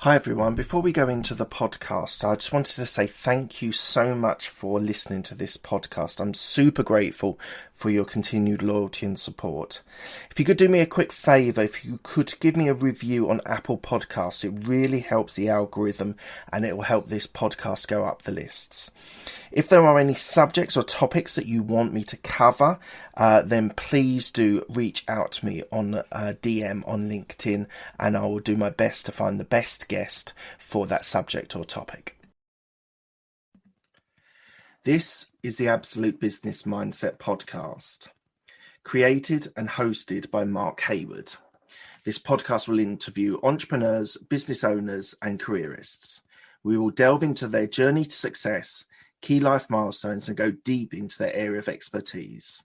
Hi everyone, before we go into the podcast, I just wanted to say thank you so much for listening to this podcast. I'm super grateful for your continued loyalty and support. If you could do me a quick favour, if you could give me a review on Apple Podcasts, it really helps the algorithm and it will help this podcast go up the lists. If there are any subjects or topics that you want me to cover, then please do reach out to me on DM on LinkedIn and I will do my best to find the best guest for that subject or topic. This is the Absolute Business Mindset podcast, created and hosted by Mark Hayward. This podcast will interview entrepreneurs, business owners, and careerists. We will delve into their journey to success, key life milestones, and go deep into their area of expertise.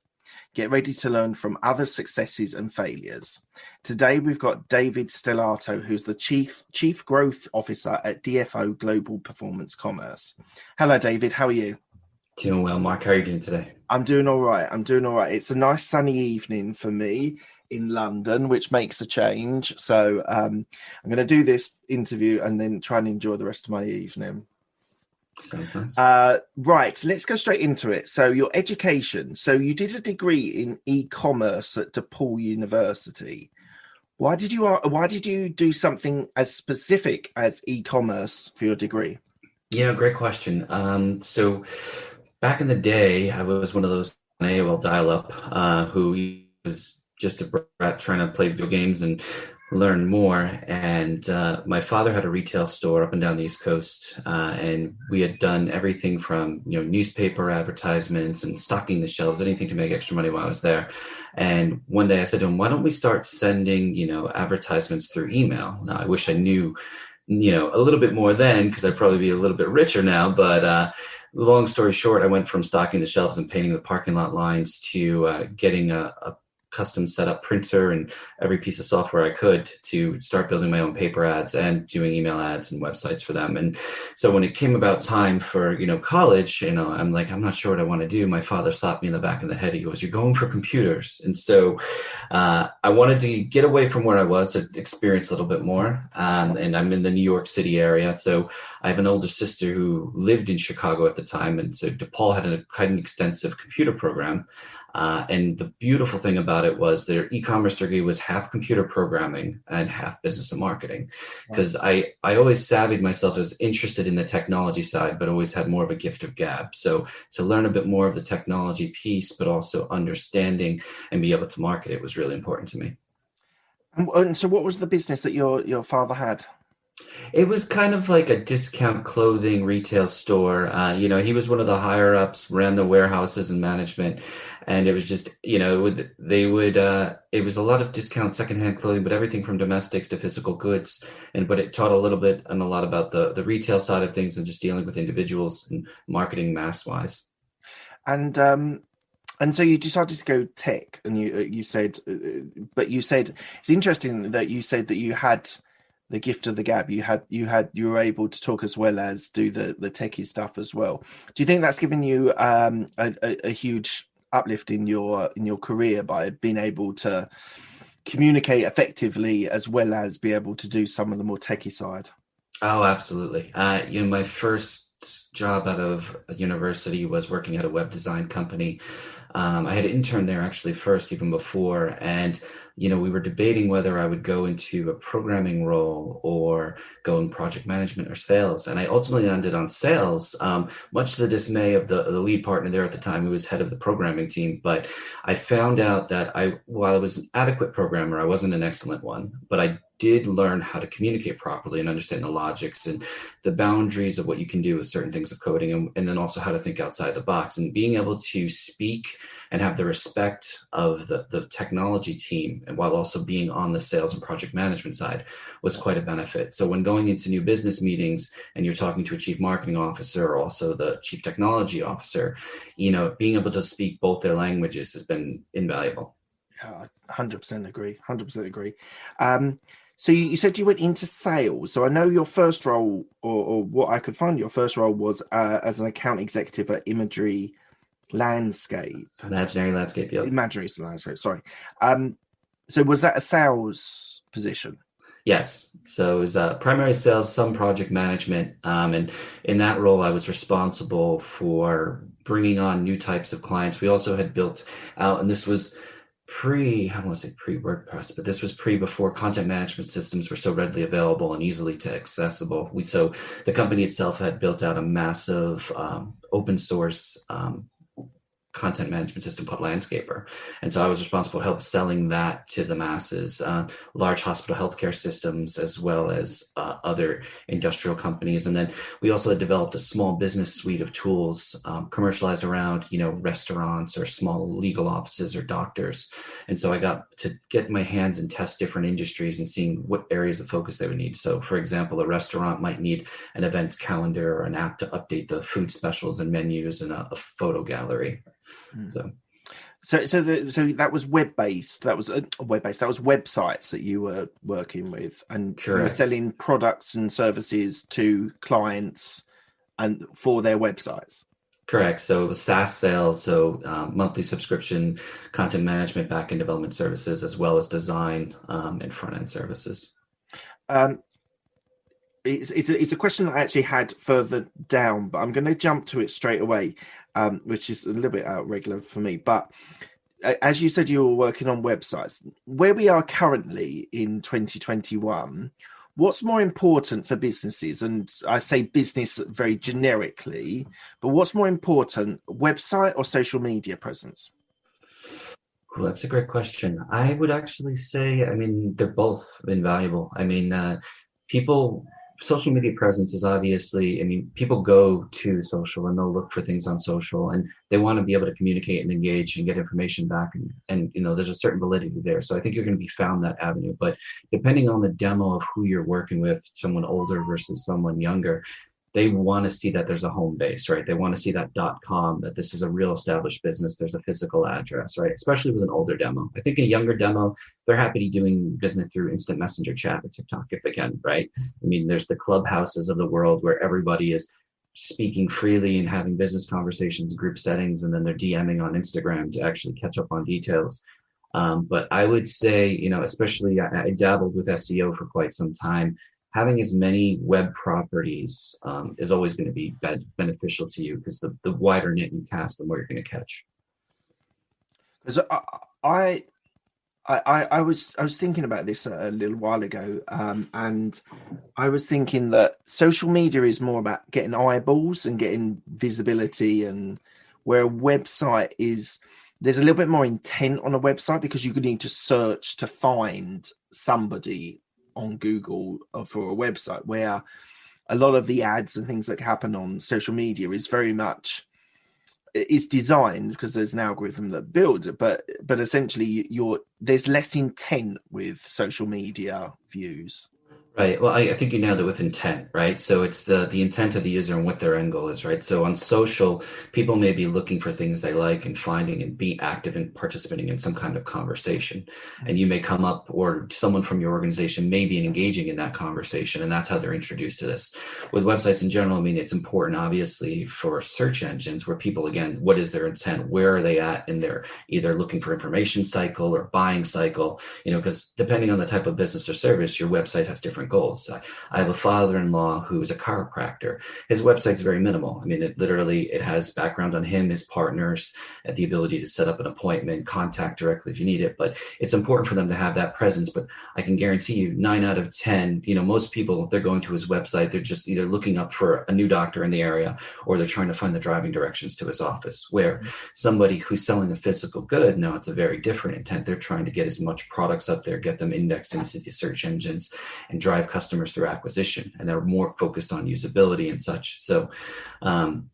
Get ready to learn from other successes and failures. Today, we've got David Stellato, who's the Chief Growth Officer at DFO Global Performance Commerce. Hello, David. How are you? Doing well, Mark. How are you doing today? I'm doing all right. It's a nice sunny evening for me in London, which makes a change. So I'm going to do this interview and then try and enjoy the rest of my evening. Sounds nice. Right, let's go straight into it. So your education. So you did a degree in e-commerce at DePaul University. Why did you do something as specific as e-commerce for your degree? Yeah, great question. So back in the day, I was one of those AOL dial-up who was just a brat trying to play video games and learn more. And my father had a retail store up and down the East Coast, and we had done everything from newspaper advertisements and stocking the shelves, anything to make extra money while I was there. And one day I said to him, "Why don't we start sending advertisements through email?" Now I wish I knew a little bit more then, because I'd probably be a little bit richer now. But long story short, I went from stocking the shelves and painting the parking lot lines to getting a custom setup printer and every piece of software I could to start building my own paper ads and doing email ads and websites for them. And so when it came about time for, college, I'm like, I'm not sure what I want to do. My father slapped me in the back of the head. He goes, "You're going for computers." And so I wanted to get away from where I was to experience a little bit more. And I'm in the New York City area. So I have an older sister who lived in Chicago at the time. And so DePaul had quite an extensive computer program. And the beautiful thing about it was their e-commerce degree was half computer programming and half business and marketing. Because I always savvied myself as interested in the technology side, but always had more of a gift of gab. So to learn a bit more of the technology piece, but also understanding and be able to market it was really important to me. And so what was the business that your father had? It was kind of like a discount clothing retail store. He was one of the higher ups, ran the warehouses and management. And it was just, it was a lot of discount secondhand clothing, but everything from domestics to physical goods. But it taught a little bit and a lot about the retail side of things and just dealing with individuals and marketing mass wise. And so you decided to go tech, and you said it's interesting that you said that you had the gift of the gab. You were able to talk as well as do the techie stuff as well. Do you think that's given you a huge uplift in your career by being able to communicate effectively as well as be able to do some of the more techie side? Oh, absolutely. My first job out of university was working at a web design company. I had interned there actually first, even before, and we were debating whether I would go into a programming role or go in project management or sales. And I ultimately landed on sales, much to the dismay of the lead partner there at the time, who was head of the programming team. But I found out that while I was an adequate programmer, I wasn't an excellent one, but I did learn how to communicate properly and understand the logics and the boundaries of what you can do with certain things of coding, and then also how to think outside the box, and being able to speak and have the respect of the technology team, and while also being on the sales and project management side was quite a benefit. So when going into new business meetings and you're talking to a chief marketing officer or also the chief technology officer, being able to speak both their languages has been invaluable. Yeah, 100% agree. 100% agree. So you said you went into sales. So I know your first role, or what I could find, your first role was as an account executive at Imaginary Landscape. Imaginary Landscape, yep. Imaginary Landscape, sorry. So was that a sales position? Yes. So it was primary sales, some project management. And in that role, I was responsible for bringing on new types of clients. We also had built out, and this was I don't want to say pre WordPress, but this was before content management systems were so readily available and easily to accessible. So the company itself had built out a massive open source content management system called Landscaper. And so I was responsible for help selling that to the masses, large hospital healthcare systems, as well as other industrial companies. And then we also had developed a small business suite of tools commercialized around, restaurants or small legal offices or doctors. And so I got to get my hands and test different industries and seeing what areas of focus they would need. So for example, a restaurant might need an events calendar or an app to update the food specials and menus and a photo gallery. So that was web-based. That was web-based. That was websites that you were working with, and Correct. You were selling products and services to clients and for their websites. Correct. So it was SaaS sales, so monthly subscription, content management, back-end development services, as well as design and front-end services. It's a question that I actually had further down, but I'm going to jump to it straight away, which is a little bit irregular for me. But as you said, you were working on websites. Where we are currently in 2021, what's more important for businesses? And I say business very generically, but what's more important, website or social media presence? Well, that's a great question. I would actually say, they're both invaluable. Social media presence is obviously, people go to social and they'll look for things on social and they want to be able to communicate and engage and get information back. And there's a certain validity there. So I think you're going to be found that avenue. But depending on the demo of who you're working with, someone older versus someone younger, they want to see that there's a home base, right? They want to see that .com, that this is a real established business. There's a physical address, right? Especially with an older demo. I think a younger demo, they're happy doing business through instant messenger chat or TikTok if they can, right? There's the clubhouses of the world where everybody is speaking freely and having business conversations, group settings, and then they're DMing on Instagram to actually catch up on details. But I would say, especially I dabbled with SEO for quite some time. Having as many web properties is always going to be beneficial to you because the wider net you cast, the more you're going to catch. Because I was thinking about this a little while ago, and I was thinking that social media is more about getting eyeballs and getting visibility, and where a website is, there's a little bit more intent on a website because you need to search to find somebody on Google for a website, where a lot of the ads and things that happen on social media is very much is designed because there's an algorithm that builds it, but essentially there's less intent with social media views. Right. Well, I think you nailed it with intent, right? So it's the intent of the user and what their end goal is, right? So on social, people may be looking for things they like and finding and be active and participating in some kind of conversation. And you may come up, or someone from your organization may be engaging in that conversation, and that's how they're introduced to this. With websites in general, it's important, obviously, for search engines where people, again, what is their intent? Where are they at in their either looking for information cycle or buying cycle? Because depending on the type of business or service, your website has different goals. I have a father-in-law who is a chiropractor. His website's very minimal. It has background on him, his partners, and the ability to set up an appointment, contact directly if you need it. But it's important for them to have that presence. But I can guarantee you 9 out of 10, most people, if they're going to his website, they're just either looking up for a new doctor in the area or they're trying to find the driving directions to his office. Where somebody who's selling a physical good, now it's a very different intent. They're trying to get as much products up there, get them indexed into the search engines and drive customers through acquisition, and they're more focused on usability and such. So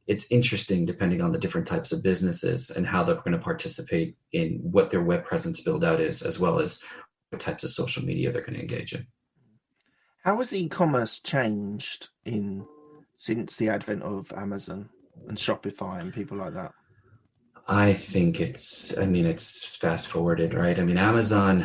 it's interesting depending on the different types of businesses and how they're going to participate in what their web presence build out is, as well as what types of social media they're going to engage in. How has e-commerce changed since the advent of Amazon and Shopify and people like that? I think it's fast forwarded, right? I mean, Amazon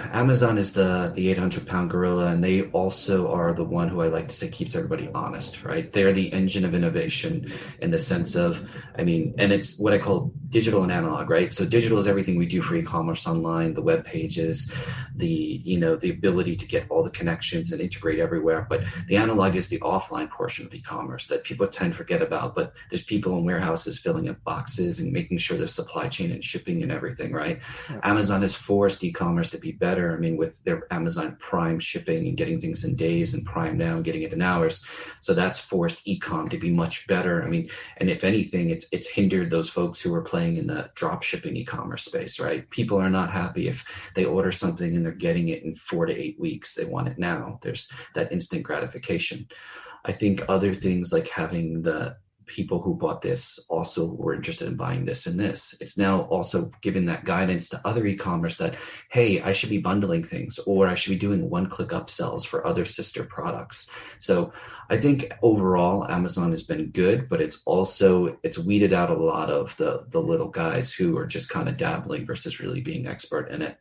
is the 800-pound gorilla, and they also are the one who I like to say keeps everybody honest, right? They're the engine of innovation in the sense of, I mean, and it's what I call digital and analog, right? So digital is everything we do for e-commerce online, the web pages, the ability to get all the connections and integrate everywhere. But the analog is the offline portion of e-commerce that people tend to forget about. But there's people in warehouses filling up boxes and making sure there's supply chain and shipping and everything, right? Yeah. Amazon has forced e-commerce to be better. I mean, with their Amazon Prime shipping and getting things in days and Prime Now and getting it in hours. So that's forced e-com to be much better. I mean, and if anything, it's hindered those folks who are playing in the drop shipping e-commerce space, right? People are not happy if they order something and they're getting it in 4 to 8 weeks. They want it now. There's that instant gratification. I think other things like having the people who bought this also were interested in buying this and this. It's now also giving that guidance to other e-commerce that, hey, I should be bundling things, or I should be doing one-click upsells for other sister products. So I think overall Amazon has been good, but it's weeded out a lot of the little guys who are just kind of dabbling versus really being expert in it.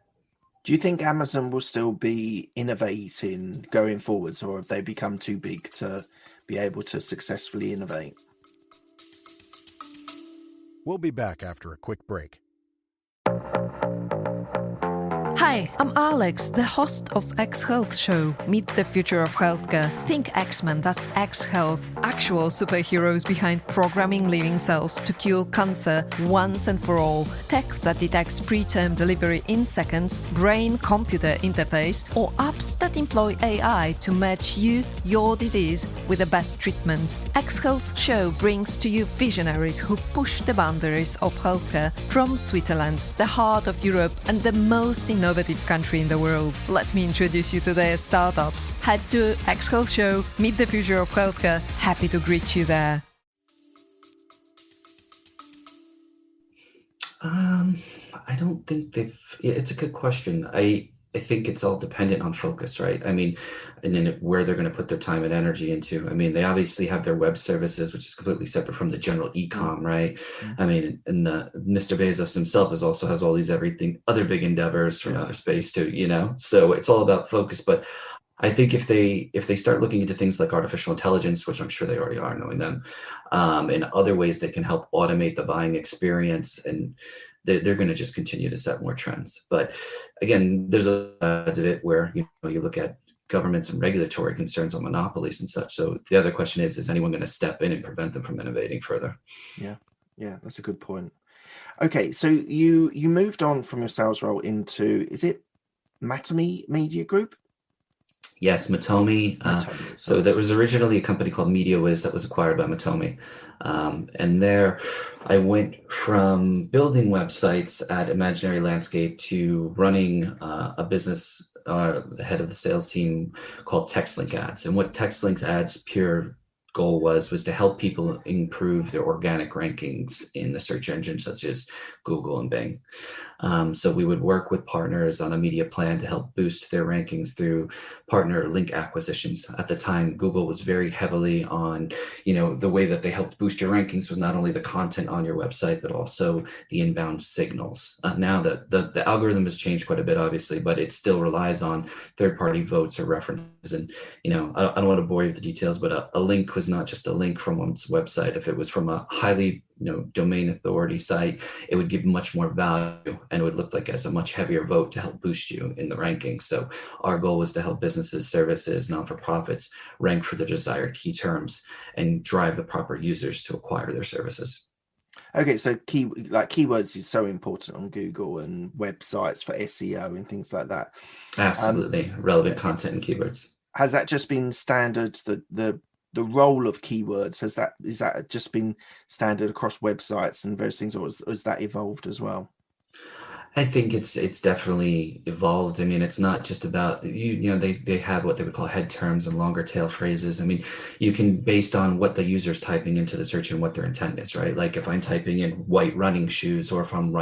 Do you think Amazon will still be innovating going forwards, or have they become too big to be able to successfully innovate? We'll be back after a quick break. Hi, I'm Alex, the host of X Health Show. Meet the future of healthcare. Think X-Men, that's X Health. Actual superheroes behind programming living cells to cure cancer once and for all. Tech that detects preterm delivery in seconds, brain-computer interface, or apps that employ AI to match you, your disease, with the best treatment. X Health Show brings to you visionaries who push the boundaries of healthcare from Switzerland, the heart of Europe and the most innovative country in the world. Let me introduce you to their startups. Head to X Health Show, meet the future of healthcare. Happy to greet you there. I don't think it's a good question. I think it's all dependent on focus, right? I mean, and then where they're going to put their time and energy into. I mean, they obviously have their web services, which is completely separate from the general e-com, right? I mean, and Mr. Bezos himself also has all these other big endeavors from outer space too, so it's all about focus. But I think if they start looking into things like artificial intelligence, which I'm sure they already are knowing them, and other ways that can help automate the buying experience, and they're going to just continue to set more trends. But again, there's a sides of it where you look at governments and regulatory concerns on monopolies and such. So the other question is anyone going to step in and prevent them from innovating further? Yeah, that's a good point. Okay, so you moved on from your sales role into, is it Matomi Media Group? Yes, Matomi. So there was originally a company called MediaWiz that was acquired by Matomi. And there I went from building websites at Imaginary Landscape to running a business, the head of the sales team, called TextLink Ads. And what TextLink Ads pure goal was to help people improve their organic rankings in the search engines such as Google and Bing. So we would work with partners on a media plan to help boost their rankings through partner link acquisitions. At the time, Google was very heavily on, the way that they helped boost your rankings was not only the content on your website, but also the inbound signals. Now that the algorithm has changed quite a bit, obviously, but it still relies on third-party votes or references. And, I don't want to bore you with the details, but a link was not just a link from one's website. If it was from a highly domain authority site, it would give much more value and it would look like as a much heavier vote to help boost you in the rankings. So our goal was to help businesses, services, non-for-profits rank for the desired key terms and drive the proper users to acquire their services. Okay, so keywords is so important on Google and websites for SEO and things like that. Absolutely, relevant content and keywords. Has that just been standard? The role of keywords, is that just been standard across websites and various things, or has that evolved as well? I think it's definitely evolved. I mean, it's not just about they have what they would call head terms and longer tail phrases. I mean, you can, based on what the user's typing into the search and what their intent is, right? Like if I'm typing in white running shoes, or if I'm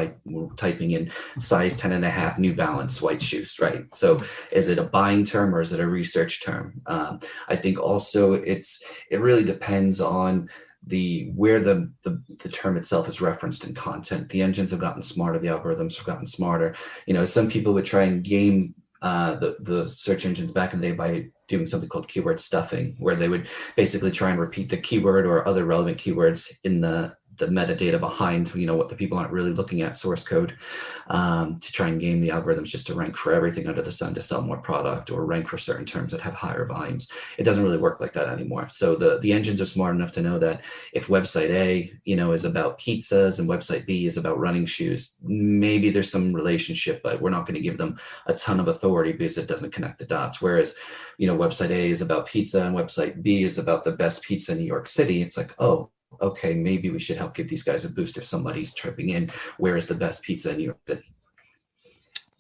typing in size 10.5 New Balance white shoes, right? So is it a buying term or is it a research term? I think also it really depends on where the term itself is referenced in content. The engines have gotten smarter, the algorithms have gotten smarter. Some people would try and game the search engines back in the day by doing something called keyword stuffing, where they would basically try and repeat the keyword or other relevant keywords in the metadata behind, what the people aren't really looking at, source code, to try and game the algorithms just to rank for everything under the sun to sell more product or rank for certain terms that have higher volumes. It doesn't really work like that anymore. So the engines are smart enough to know that if website A, is about pizzas and website B is about running shoes, maybe there's some relationship, but we're not going to give them a ton of authority because it doesn't connect the dots. Whereas, website A is about pizza and website B is about the best pizza in New York City. It's like, oh, okay, maybe we should help give these guys a boost if somebody's tripping in, where is the best pizza in New York City?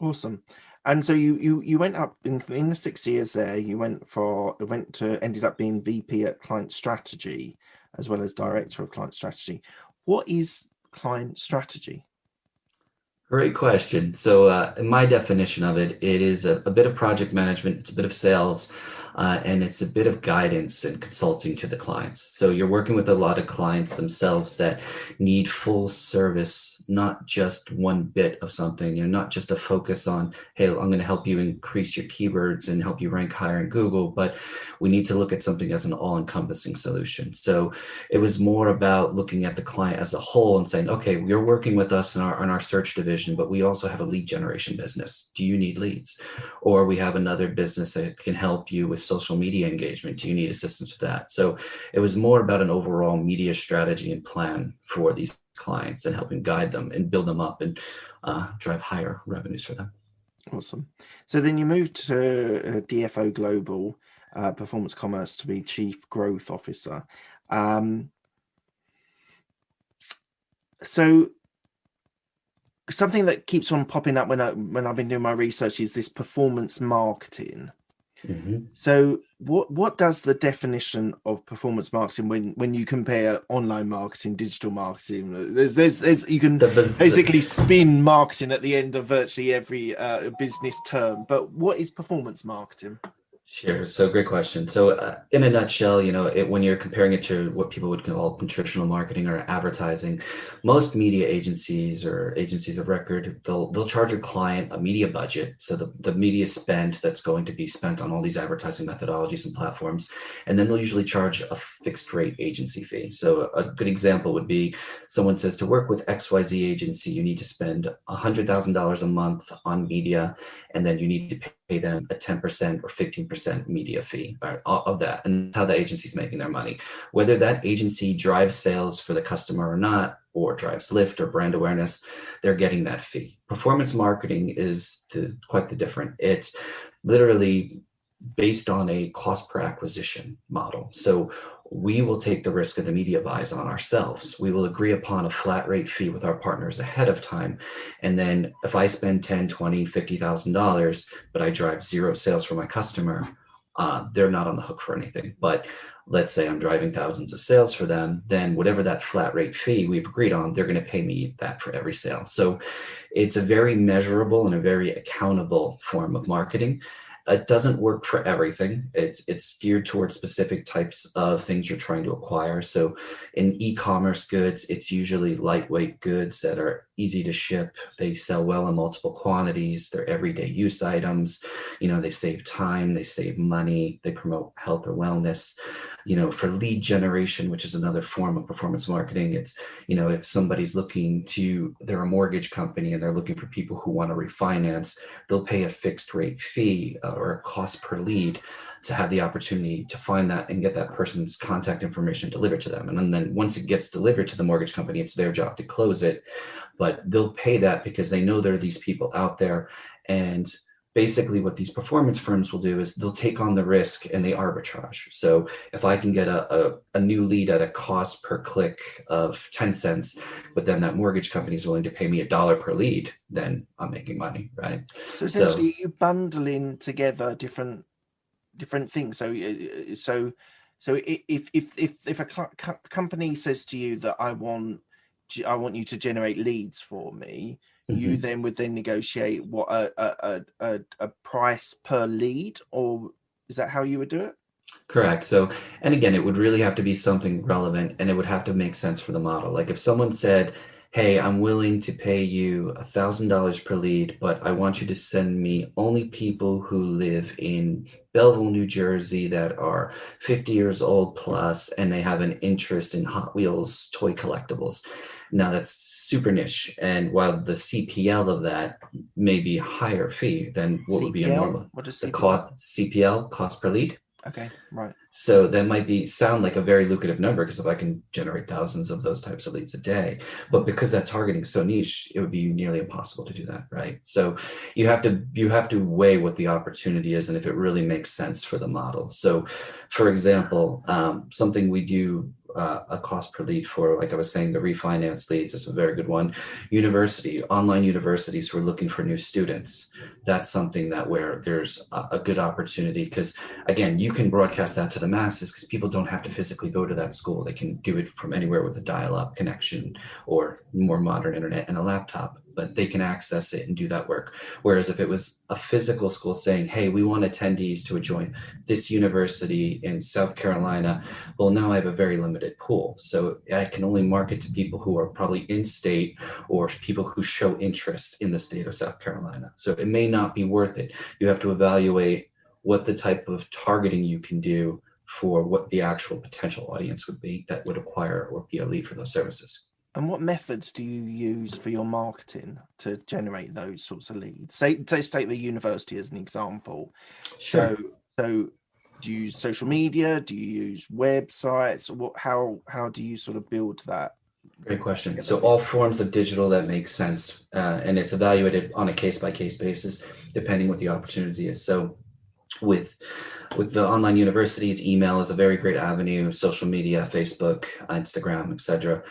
Awesome. And so you went up in the 6 years there, ended up being VP at Client Strategy as well as Director of Client Strategy. What is client strategy? Great question. So in my definition of it, it is a bit of project management, it's a bit of sales, and it's a bit of guidance and consulting to the clients. So you're working with a lot of clients themselves that need full service, not just one bit of something, not just a focus on, hey, I'm going to help you increase your keywords and help you rank higher in Google, but we need to look at something as an all-encompassing solution. So it was more about looking at the client as a whole and saying, okay, you're working with us in our search division, but we also have a lead generation business. Do you need leads? Or we have another business that can help you with social media engagement. Do you need assistance with that? So it was more about an overall media strategy and plan for these clients and helping guide them and build them up and drive higher revenues for them. Awesome. So then you moved to DFO Global Performance Commerce to be Chief Growth Officer. So something that keeps on popping up when I've been doing my research is this performance marketing. Mm-hmm. So what does the definition of performance marketing when you compare online marketing, digital marketing? There's you can basically spin marketing at the end of virtually every business term, but what is performance marketing? Sure. So great question. So in a nutshell, when you're comparing it to what people would call traditional marketing or advertising, most media agencies or agencies of record, they'll charge a client a media budget. So the media spend that's going to be spent on all these advertising methodologies and platforms. And then they'll usually charge a fixed rate agency fee. So a good example would be someone says, to work with XYZ agency, you need to spend $100,000 a month on media, and then you need to pay them a 10% or 15% media fee of that. And that's how the agency's making their money. Whether that agency drives sales for the customer or not, or drives lift or brand awareness, they're getting that fee. Performance marketing is quite the different. It's literally based on a cost per acquisition model. So we will take the risk of the media buys on ourselves. We will agree upon a flat rate fee with our partners ahead of time. And then if I spend $10,000, $20,000, $50,000, but I drive zero sales for my customer, they're not on the hook for anything. But let's say I'm driving thousands of sales for them, then whatever that flat rate fee we've agreed on, they're going to pay me that for every sale. So it's a very measurable and a very accountable form of marketing. It doesn't work for everything. It's geared towards specific types of things you're trying to acquire. So in e-commerce goods, it's usually lightweight goods that are easy to ship. They sell well in multiple quantities. They're everyday use items. They save time, they save money, they promote health or wellness. For lead generation, which is another form of performance marketing, it's, if somebody's they're a mortgage company and they're looking for people who want to refinance, they'll pay a fixed rate fee or a cost per lead to have the opportunity to find that and get that person's contact information delivered to them. And then once it gets delivered to the mortgage company, it's their job to close it. But they'll pay that because they know there are these people out there. And basically what these performance firms will do is they'll take on the risk and they arbitrage. So if I can get a new lead at a cost per click of 10 cents, but then that mortgage company is willing to pay me $1 per lead, then I'm making money, right? So essentially you bundling together different things. So if a company says to you that I want you to generate leads for me, you then would negotiate what a price per lead, or is that how you would do it? Correct. So, and again, it would really have to be something relevant and it would have to make sense for the model. Like if someone said, hey, I'm willing to pay you $1,000 per lead, but I want you to send me only people who live in Belleville, New Jersey that are 50 years old plus, and they have an interest in Hot Wheels toy collectibles. Now that's super niche. And while the CPL of that may be a higher fee than what would be a CPL? normal, What does the CPL? CPL, cost per lead. Okay, right. So that might sound like a very lucrative number because if I can generate thousands of those types of leads a day, but because that targeting is so niche, it would be nearly impossible to do that, right? So you have to weigh what the opportunity is and if it really makes sense for the model. So, for example, something we do a cost per lead for, like I was saying, the refinance leads is a very good one. Online universities who are looking for new students. That's something that where there's a good opportunity because again, you can broadcast that to the masses because people don't have to physically go to that school. They can do it from anywhere with a dial-up connection or more modern internet and a laptop, but they can access it and do that work. Whereas if it was a physical school saying, hey, we want attendees to join this university in South Carolina, well, now I have a very limited pool. So I can only market to people who are probably in state or people who show interest in the state of South Carolina. So it may not be worth it. You have to evaluate what the type of targeting you can do for what the actual potential audience would be that would acquire or be a lead for those services. And what methods do you use for your marketing to generate those sorts of leads? Say take the university as an example. Sure. So do you use social media? Do you use websites? How do you sort of build that? Great question. So all forms of digital that makes sense, and it's evaluated on a case-by-case basis, depending what the opportunity is. So with the online universities, email is a very great avenue, social media, Facebook, Instagram, etc.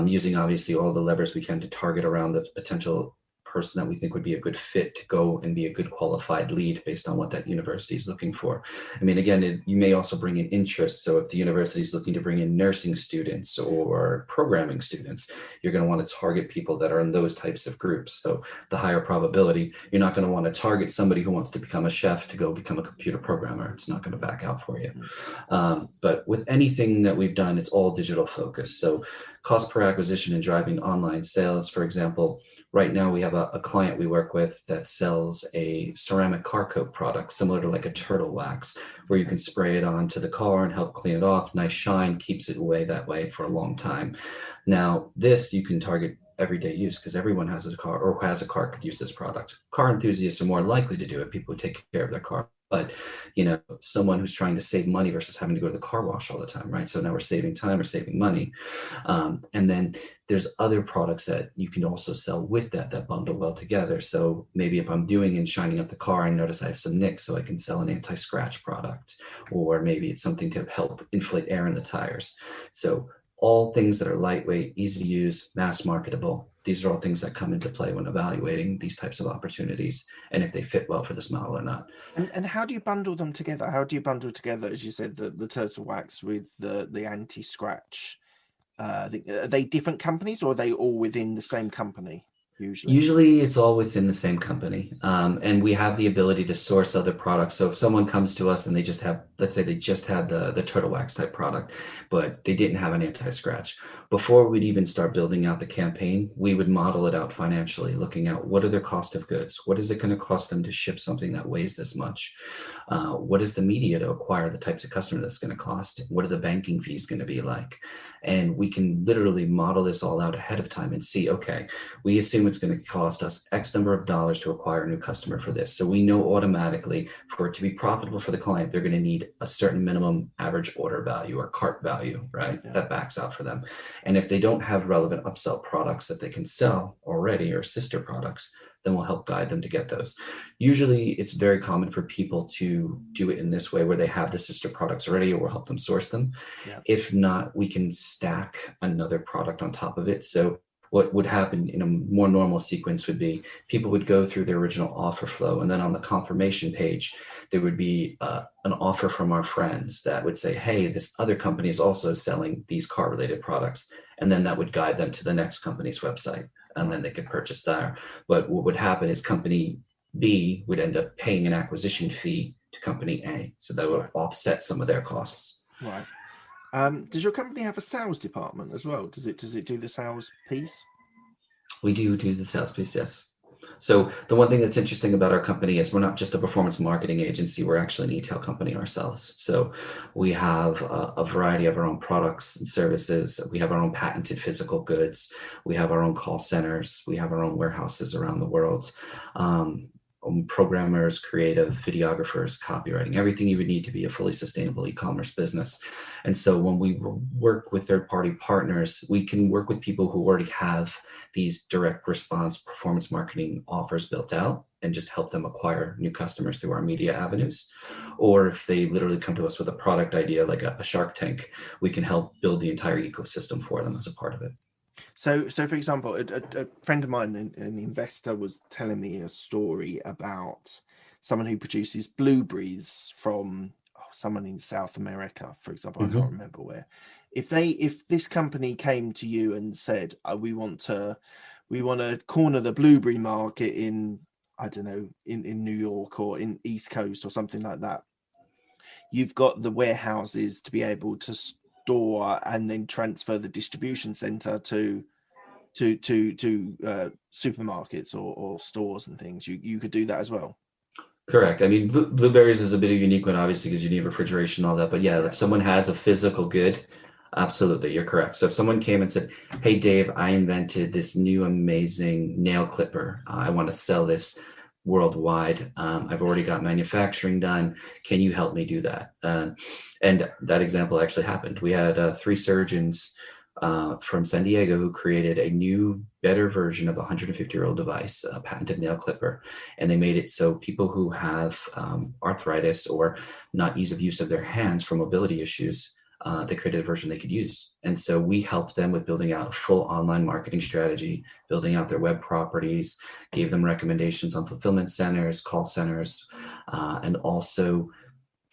Using obviously all the levers we can to target around the potential person that we think would be a good fit to go and be a good qualified lead based on what that university is looking for. I mean, again, you may also bring in interest. So if the university is looking to bring in nursing students or programming students, you're going to want to target people that are in those types of groups. So the higher probability, you're not going to want to target somebody who wants to become a chef to go become a computer programmer. It's not going to back out for you. But with anything that we've done, it's all digital focused. So cost per acquisition and driving online sales, for example, right now we have a client we work with that sells a ceramic car coat product similar to like a turtle wax where you can spray it onto the car and help clean it off. Nice shine, keeps it away that way for a long time. Now this you can target everyday use because everyone has a car or who has a car could use this product. Car enthusiasts are more likely to do it, people who take care of their car. But, someone who's trying to save money versus having to go to the car wash all the time, right? So now we're saving time or saving money. And then there's other products that you can also sell with that bundle well together. So maybe if I'm doing and shining up the car, I notice I have some nicks, so I can sell an anti-scratch product, or maybe it's something to help inflate air in the tires. So all things that are lightweight, easy to use, mass marketable. These are all things that come into play when evaluating these types of opportunities and if they fit well for this model or not. And how do you bundle them together? How do you bundle together, as you said, the turtle wax with the anti-scratch? Are they different companies or are they all within the same company? Usually it's all within the same company. And we have the ability to source other products. So if someone comes to us and they just have, let's say they just had the turtle wax type product, but they didn't have an anti-scratch. Before we'd even start building out the campaign, we would model it out financially, looking at what are their cost of goods? What is it going to cost them to ship something that weighs this much? What is the media to acquire the types of customer that's going to cost? What are the banking fees going to be like? And we can literally model this all out ahead of time and see, okay, we assume it's going to cost us X number of dollars to acquire a new customer for this. So we know automatically for it to be profitable for the client, they're going to need a certain minimum average order value or cart value, right? Yeah. That backs out for them. And if they don't have relevant upsell products that they can sell already or sister products, then we'll help guide them to get those. Usually it's very common for people to do it in this way where they have the sister products already or we'll help them source them. Yeah. If not, we can stack another product on top of it. So what would happen in a more normal sequence would be people would go through their original offer flow, and then on the confirmation page, there would be an offer from our friends that would say, hey, this other company is also selling these car related products. And then that would guide them to the next company's website, and then they could purchase there. But what would happen is company B would end up paying an acquisition fee to company A. So that will offset some of their costs. Right. Does your company have a sales department as well? Does it do the sales piece? We do the sales piece, yes. So the one thing that's interesting about our company is we're not just a performance marketing agency, we're actually an e-tail company ourselves. So we have a variety of our own products and services. We have our own patented physical goods. We have our own call centers. We have our own warehouses around the world. Programmers, creative, videographers, copywriting, everything you would need to be a fully sustainable e-commerce business. And so when we work with third-party partners, we can work with people who already have these direct response performance marketing offers built out and just help them acquire new customers through our media avenues. Or if they literally come to us with a product idea like a Shark Tank, we can help build the entire ecosystem for them as a part of it. So for example, a friend of mine, an investor, was telling me a story about someone who produces blueberries from someone in South America, for example. I can't remember where. If this company came to you and said, we want to corner the blueberry market in, I don't know, in New York or in East Coast or something like that, you've got the warehouses to be able to store and then transfer the distribution center to supermarkets or stores and things. You could do that as well. Correct. I mean, blueberries is a bit of a unique one, obviously, because you need refrigeration and all that. But yeah, if someone has a physical good, absolutely, you're correct. So if someone came and said, hey, Dave, I invented this new amazing nail clipper. I want to sell this worldwide. I've already got manufacturing done. Can you help me do that? And that example actually happened. We had 3 surgeons from San Diego who created a new, better version of a 150-year-old device, a patented nail clipper. And they made it so people who have arthritis or not ease of use of their hands for mobility issues, they created a version they could use. And so we helped them with building out a full online marketing strategy, building out their web properties, gave them recommendations on fulfillment centers, call centers, and also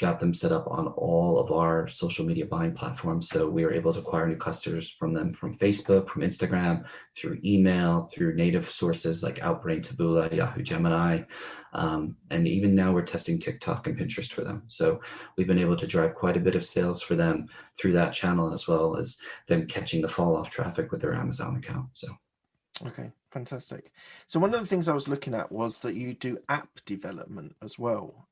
got them set up on all of our social media buying platforms. So we were able to acquire new customers from them from Facebook, from Instagram, through email, through native sources like Outbrain, Taboola, Yahoo, Gemini. And even now we're testing TikTok and Pinterest for them. So we've been able to drive quite a bit of sales for them through that channel, as well as them catching the fall off traffic with their Amazon account. So. Okay, fantastic. So one of the things I was looking at was that you do app development as well.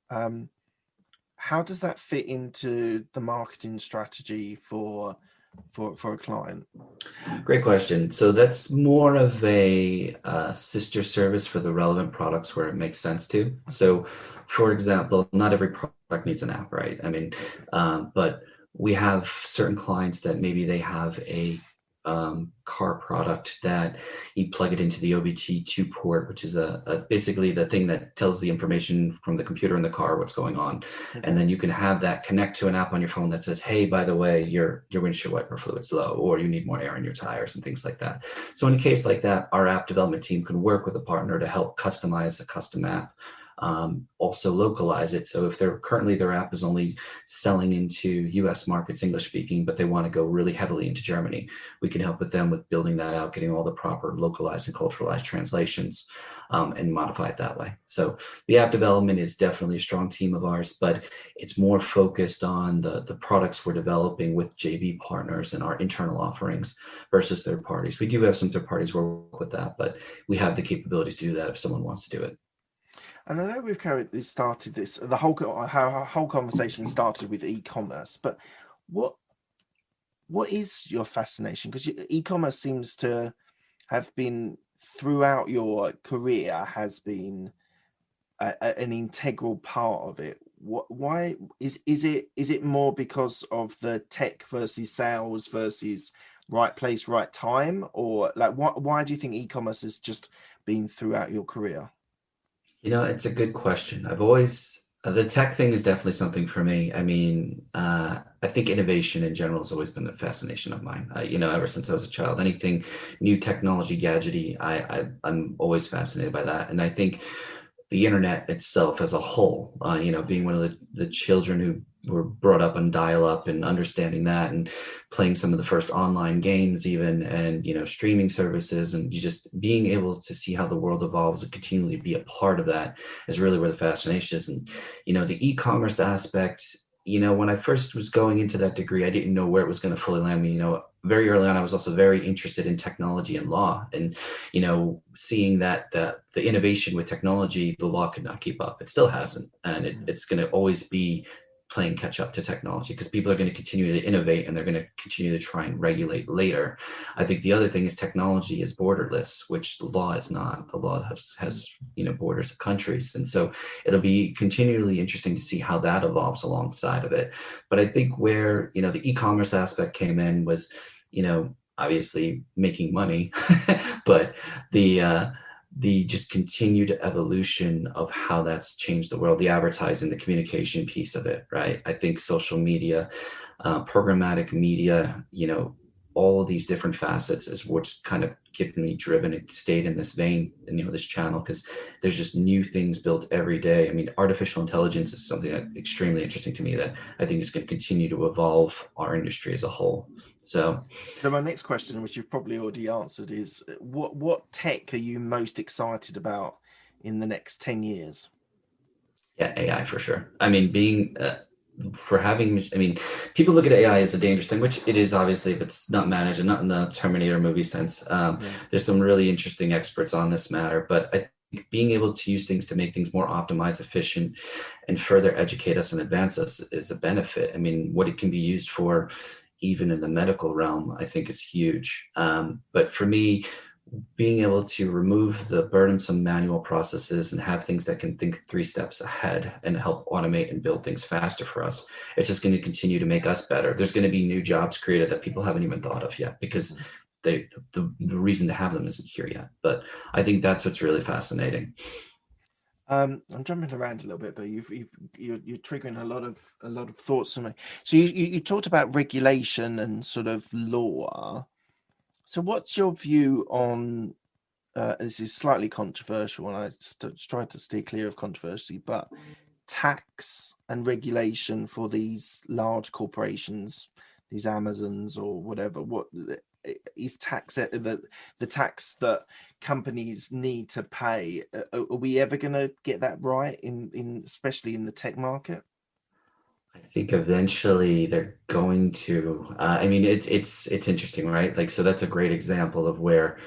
How does that fit into the marketing strategy for a client? Great question. So that's more of a sister service for the relevant products where it makes sense to. So, for example, not every product needs an app, right? I mean, but we have certain clients that maybe they have a car product that you plug it into the OBD2 port, which is basically the thing that tells the information from the computer in the car what's going on. Okay. And then you can have that connect to an app on your phone that says, hey, by the way, your windshield wiper fluid's low, or you need more air in your tires and things like that. So in a case like that, our app development team can work with a partner to help customize a custom app. Also localize it. So if their app is only selling into US markets, English speaking, but they want to go really heavily into Germany, we can help with them with building that out, getting all the proper localized and culturalized translations, and modify it that way. So the app development is definitely a strong team of ours, but it's more focused on the products we're developing with JV partners and our internal offerings versus third parties. We do have some third parties where we work with that, but we have the capabilities to do that if someone wants to do it. And I know we've started this, the whole conversation started with e-commerce, but what is your fascination? Because e-commerce seems to have been throughout your career has been an integral part of it. Why is it more because of the tech versus sales versus right place, right time, or like why do you think e-commerce has just been throughout your career? You know, it's a good question. I've always, the tech thing is definitely something for me. I mean, I think innovation in general has always been a fascination of mine. Ever since I was a child, anything new technology, gadgety, I'm always fascinated by that. And I think the internet itself as a whole, being one of the children who were brought up on dial-up and understanding that and playing some of the first online games even, and streaming services, and you just being able to see how the world evolves and continually be a part of that is really where the fascination is. And the e-commerce aspect, when I first was going into that degree, I didn't know where it was going to fully land me. Very early on, I was also very interested in technology and law, and seeing that the innovation with technology, the law could not keep up. It still hasn't, and it's going to always be playing catch up to technology, because people are going to continue to innovate and they're going to continue to try and regulate later. I think the other thing is technology is borderless, which the law is not. The law has borders of countries, and so it'll be continually interesting to see how that evolves alongside of it. But I think where the e-commerce aspect came in was obviously making money, but the just continued evolution of how that's changed the world, the advertising, the communication piece of it, right? I think social media, programmatic media, all of these different facets is what's kind of keeping me driven and stayed in this vein and this channel, because there's just new things built every day. I mean, artificial intelligence is something that's extremely interesting to me that I think is going to continue to evolve our industry as a whole. So my next question, which you've probably already answered, is what tech are you most excited about in the next 10 years? Yeah, AI for sure. I mean, people look at AI as a dangerous thing, which it is, obviously, if it's not managed, and not in the Terminator movie sense. There's some really interesting experts on this matter, but I think being able to use things to make things more optimized, efficient, and further educate us and advance us is a benefit. I mean, what it can be used for, even in the medical realm, I think is huge. But for me, being able to remove the burdensome manual processes and have things that can think 3 steps ahead and help automate and build things faster for us, it's just going to continue to make us better. There's going to be new jobs created that people haven't even thought of yet, because the reason to have them isn't here yet. But I think that's what's really fascinating. I'm jumping around a little bit, but you're triggering a lot of thoughts for me. So you talked about regulation and sort of law. So what's your view on, this is slightly controversial, and I try to stay clear of controversy, but tax and regulation for these large corporations, these Amazons or whatever, what is tax, the tax that companies need to pay? Are we ever going to get that right in especially in the tech market? I think eventually they're going to. I mean, it's interesting, right? Like, so that's a great example of where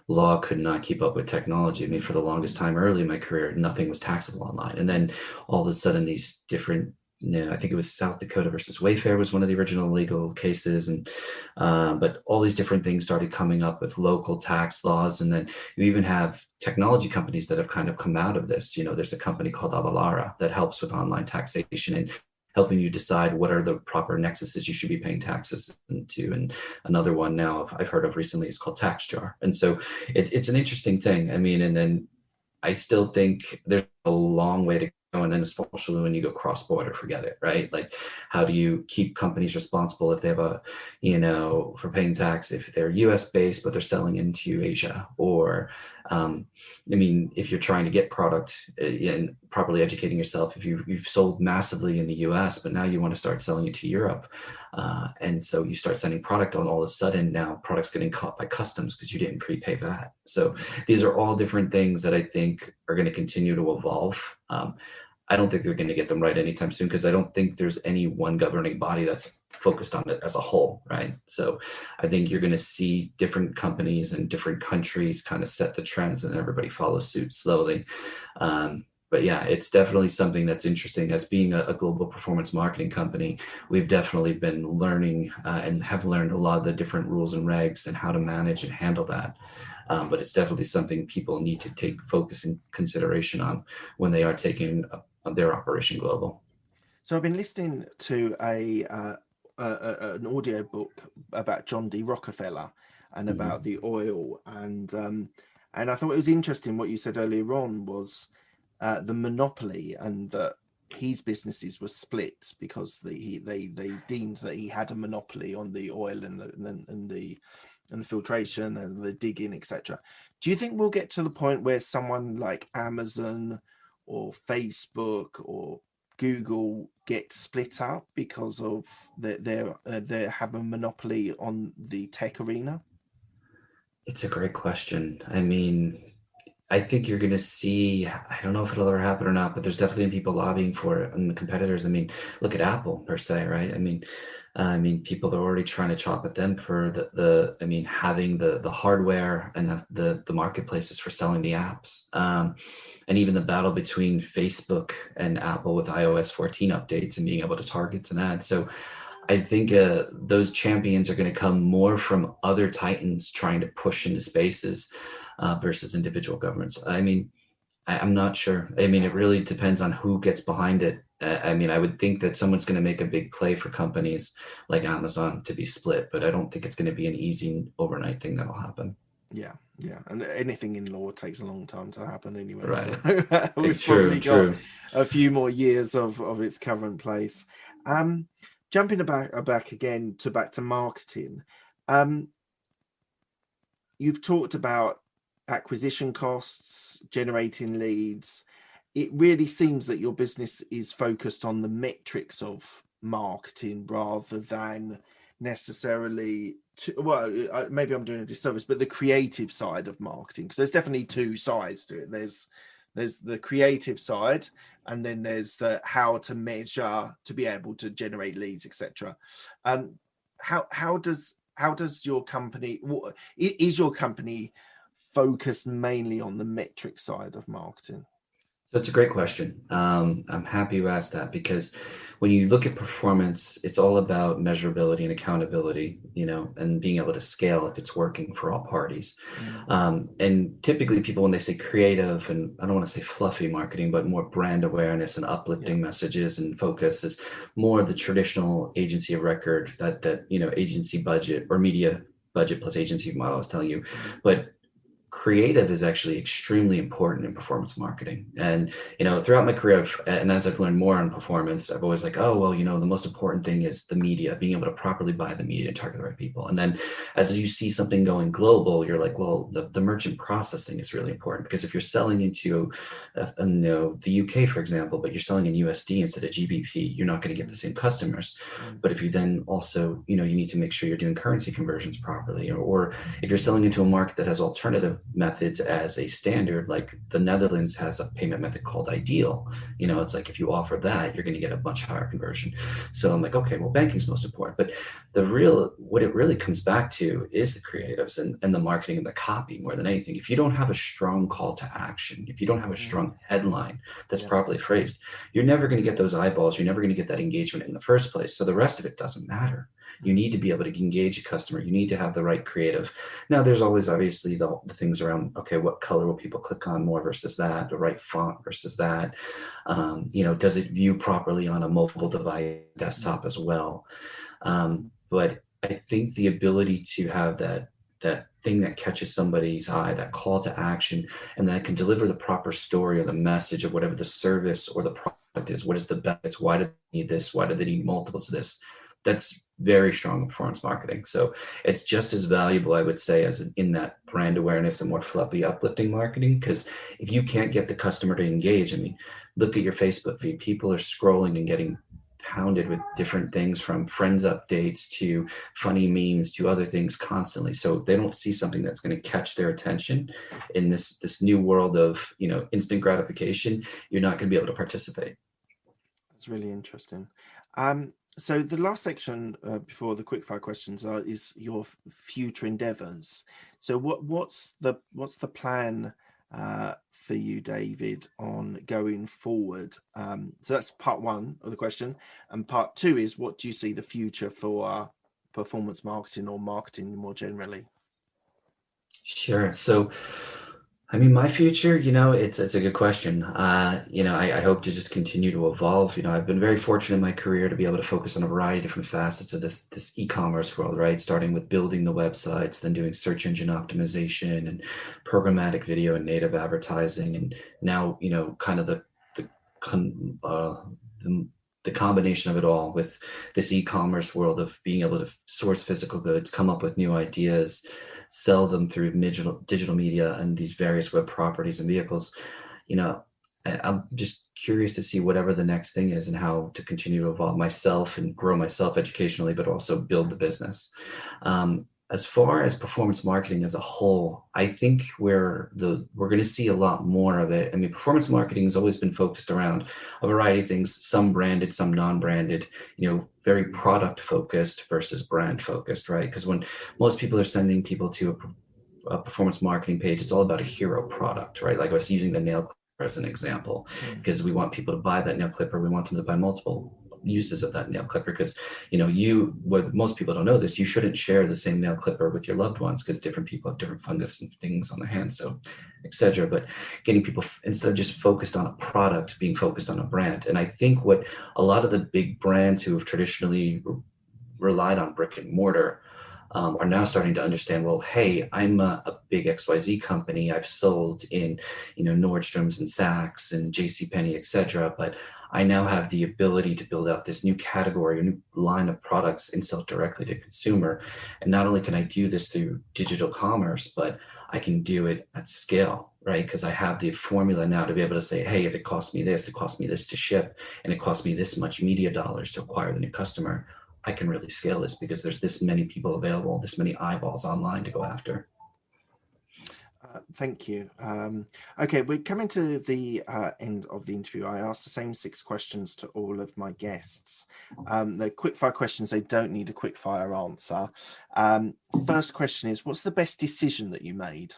law could not keep up with technology. I mean, for the longest time early in my career, nothing was taxable online, and then all of a sudden, these different. I think it was South Dakota versus Wayfair was one of the original legal cases, and but all these different things started coming up with local tax laws, and then you even have technology companies that have kind of come out of this. There's a company called Avalara that helps with online taxation and helping you decide what are the proper nexuses you should be paying taxes into. And another one now I've heard of recently is called TaxJar. And so it's an interesting thing. I mean, and then I still think there's a long way to go. And then especially when you go cross-border, forget it, right? Like, how do you keep companies responsible if they have for paying tax, if they're US based, but they're selling into Asia? Or, if you're trying to get product and properly educating yourself, if you've sold massively in the US, but now you want to start selling it to Europe. And so you start sending product on, all of a sudden now product's getting caught by customs because you didn't prepay that. So these are all different things that I think are going to continue to evolve. I don't think they're going to get them right anytime soon, because I don't think there's any one governing body that's focused on it as a whole, right? So I think you're going to see different companies and different countries kind of set the trends, and everybody follows suit slowly. But yeah, it's definitely something that's interesting. As being a global performance marketing company, we've definitely been learning and have learned a lot of the different rules and regs and how to manage and handle that. But it's definitely something people need to take focus and consideration on when they are taking their operation global. So I've been listening to an audio book about John D. Rockefeller and about the oil, and I thought it was interesting what you said earlier on was the monopoly, and that his businesses were split because they deemed that he had a monopoly on the oil and the filtration and the digging, etc. Do you think we'll get to the point where someone like Amazon or Facebook or Google get split up because of they have a monopoly on the tech arena? It's a great question. I mean, I think you're going to see, I don't know if it'll ever happen or not, but there's definitely people lobbying for it and the competitors. I mean, look at Apple per se, right? I mean, people are already trying to chop at them for having the hardware and the marketplaces for selling the apps. And even the battle between Facebook and Apple with iOS 14 updates and being able to target and ads. So I think those champions are going to come more from other titans trying to push into spaces versus individual governments. I mean, I'm not sure. I mean, it really depends on who gets behind it. I mean, I would think that someone's going to make a big play for companies like Amazon to be split, but I don't think it's going to be an easy overnight thing that'll happen. Yeah, and anything in law takes a long time to happen anyway. Right. So we've probably got a few more years of its current place. Jumping back again back to marketing. You've talked about acquisition costs, generating leads. It really seems that your business is focused on the metrics of marketing rather than necessarily maybe I'm doing a disservice, but the creative side of marketing, because there's definitely two sides to it. There's the creative side, and then there's the how to measure to be able to generate leads, etc. How does your company, is your company focused mainly on the metric side of marketing? So it's a great question. I'm happy you asked that, because when you look at performance, it's all about measurability and accountability, and being able to scale if it's working for all parties. And typically people, when they say creative, and I don't want to say fluffy marketing, but more brand awareness and uplifting messages and focus, is more the traditional agency of record, that agency budget or media budget plus agency model I was telling you. But creative is actually extremely important in performance marketing. And, throughout my career, and as I've learned more on performance, I've always the most important thing is the media, being able to properly buy the media and target the right people. And then as you see something going global, you're like, well, the merchant processing is really important, because if you're selling into, the UK, for example, but you're selling in USD instead of GBP, you're not going to get the same customers. But if you then also, you need to make sure you're doing currency conversions properly, or if you're selling into a market that has alternative methods as a standard, like the Netherlands has a payment method called Ideal. It's like, if you offer that, you're going to get a much higher conversion. So I'm like, okay, well, banking's most important. But what it really comes back to is the creatives and the marketing and the copy more than anything. If you don't have a strong call to action, if you don't have a strong headline that's properly phrased, you're never going to get those eyeballs. You're never going to get that engagement in the first place. So the rest of it doesn't matter. You need to be able to engage a customer. You need to have the right creative. Now, there's always obviously the things around, okay, what color will people click on more versus that, the right font versus that. Does it view properly on a mobile device, desktop as well? But I think the ability to have that thing that catches somebody's eye, that call to action, and that can deliver the proper story or the message of whatever the service or the product is. What is the benefits? Why do they need this? Why do they need multiples of this? That's very strong in performance marketing. So it's just as valuable, I would say, as in that brand awareness and more fluffy, uplifting marketing. Because if you can't get the customer to engage, look at your Facebook feed. People are scrolling and getting pounded with different things, from friends updates to funny memes to other things constantly. So if they don't see something that's going to catch their attention in this new world of instant gratification, you're not going to be able to participate. That's really interesting. So the last section before the quickfire questions is your future endeavors. So what's the plan for you, David, on going forward? So that's part one of the question, and part two is, what do you see the future for performance marketing or marketing more generally? Sure. So my future, it's a good question. I hope to just continue to evolve. I've been very fortunate in my career to be able to focus on a variety of different facets of this e-commerce world, right? Starting with building the websites, then doing search engine optimization and programmatic video and native advertising. And now, kind of the combination of it all with this e-commerce world of being able to source physical goods, come up with new ideas, sell them through digital media and these various web properties and vehicles. I'm just curious to see whatever the next thing is and how to continue to evolve myself and grow myself educationally, but also build the business. As far as performance marketing as a whole, I think we're going to see a lot more of it. I mean, performance marketing has always been focused around a variety of things, some branded, some non-branded, very product focused versus brand focused, right? Because when most people are sending people to a performance marketing page, it's all about a hero product, right? Like I was using the nail clipper as an example, because we want people to buy that nail clipper. We want them to buy multiple uses of that nail clipper, because what most people don't know this, you shouldn't share the same nail clipper with your loved ones, because different people have different fungus and things on their hands, so etc. But getting people, instead of just focused on a product, being focused on a brand. And I think what a lot of the big brands who have traditionally relied on brick and mortar are now starting to understand, well, hey, I'm a big XYZ company. I've sold in, Nordstrom's and Saks and JCPenney, etc. But I now have the ability to build out this new category, a new line of products and sell directly to consumer. And not only can I do this through digital commerce, but I can do it at scale, right? Because I have the formula now to be able to say, hey, if it costs me this, it costs me this to ship, and it costs me this much media dollars to acquire the new customer, I can really scale this because there's this many people available, this many eyeballs online to go after. Thank you. Okay, we're coming to the end of the interview. I asked the same 6 questions to all of my guests. They're quickfire questions. They don't need a quickfire answer. First question is, what's the best decision that you made?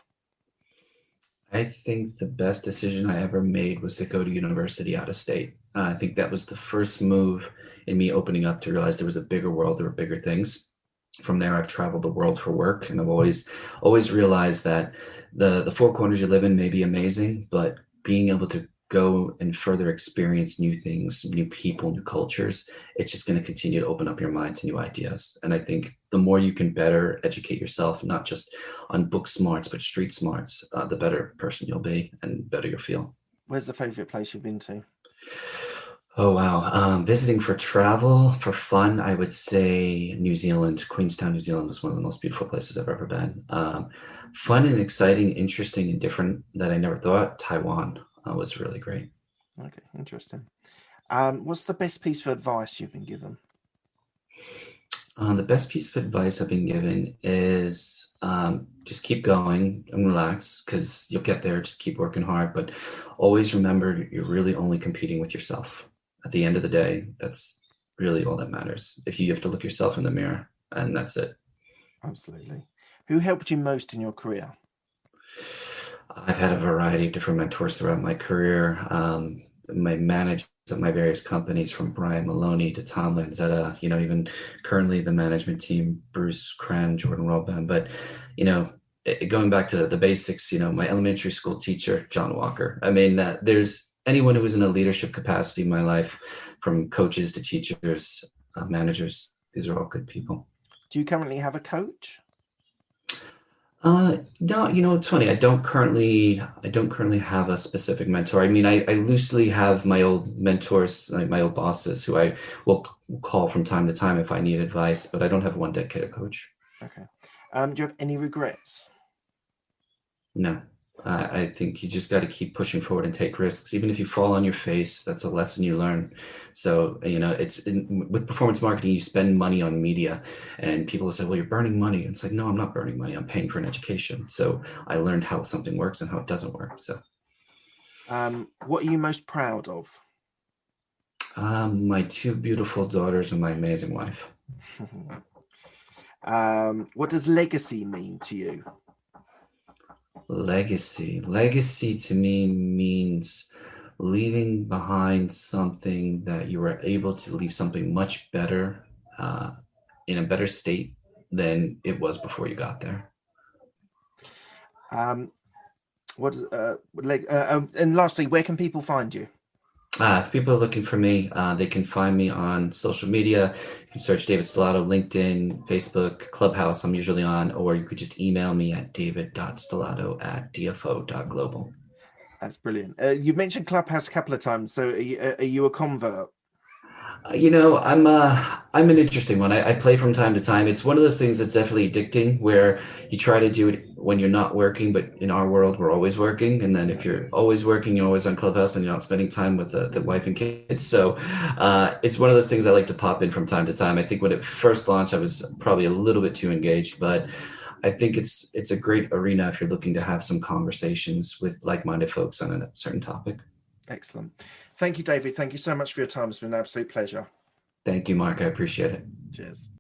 I think the best decision I ever made was to go to university out of state. I think that was the first move in me opening up to realize there was a bigger world, there were bigger things. From there, I've traveled the world for work, and I've always realized that the 4 corners you live in may be amazing, but being able to go and further experience new things, new people, new cultures, it's just going to continue to open up your mind to new ideas. And I think the more you can better educate yourself, not just on book smarts, but street smarts, the better person you'll be and better you'll feel. Where's the favorite place you've been to? Oh, wow. Visiting for travel, for fun, I would say New Zealand. Queenstown, New Zealand was one of the most beautiful places I've ever been. Fun and exciting, interesting and different that I never thought. Taiwan was really great. Okay, interesting. What's the best piece of advice you've been given? The best piece of advice I've been given is just keep going and relax, because you'll get there. Just keep working hard, but always remember you're really only competing with yourself. At the end of the day, that's really all that matters. If you have to look yourself in the mirror, and that's it. Absolutely. Who helped you most in your career? I've had a variety of different mentors throughout my career. My managers at my various companies, from Brian Maloney to Tom Lanzetta, even currently the management team, Bruce Cran, Jordan Robban. But, going back to the basics, my elementary school teacher, John Walker. I mean, there's anyone who was in a leadership capacity in my life, from coaches to teachers, managers, these are all good people. Do you currently have a coach? No, it's funny. I don't currently have a specific mentor. I mean, I loosely have my old mentors, like my old bosses, who I will call from time to time if I need advice, but I don't have one dedicated coach. Okay. Do you have any regrets? No. I think you just got to keep pushing forward and take risks. Even if you fall on your face, that's a lesson you learn. So, with performance marketing, you spend money on media, and people will say, well, you're burning money. And it's like, no, I'm not burning money. I'm paying for an education. So I learned how something works and how it doesn't work. So what are you most proud of? My 2 beautiful daughters and my amazing wife. What does legacy mean to you? Legacy to me means leaving behind something that you were able to leave something much better, in a better state than it was before you got there. And lastly, where can people find you? If people are looking for me, they can find me on social media. You can search David Stellato, LinkedIn, Facebook, Clubhouse, I'm usually on, or you could just email me at david.stellato@dfo.global. That's brilliant. You've mentioned Clubhouse a couple of times. So are you a convert? I'm an interesting one. I play from time to time. It's one of those things that's definitely addicting, where you try to do it when you're not working, but in our world, we're always working. And then if you're always working, you're always on Clubhouse, and you're not spending time with the wife and kids. So it's one of those things I like to pop in from time to time. I think when it first launched, I was probably a little bit too engaged, but I think it's a great arena if you're looking to have some conversations with like-minded folks on a certain topic. Excellent. Thank you, David. Thank you so much for your time. It's been an absolute pleasure. Thank you, Mark. I appreciate it. Cheers.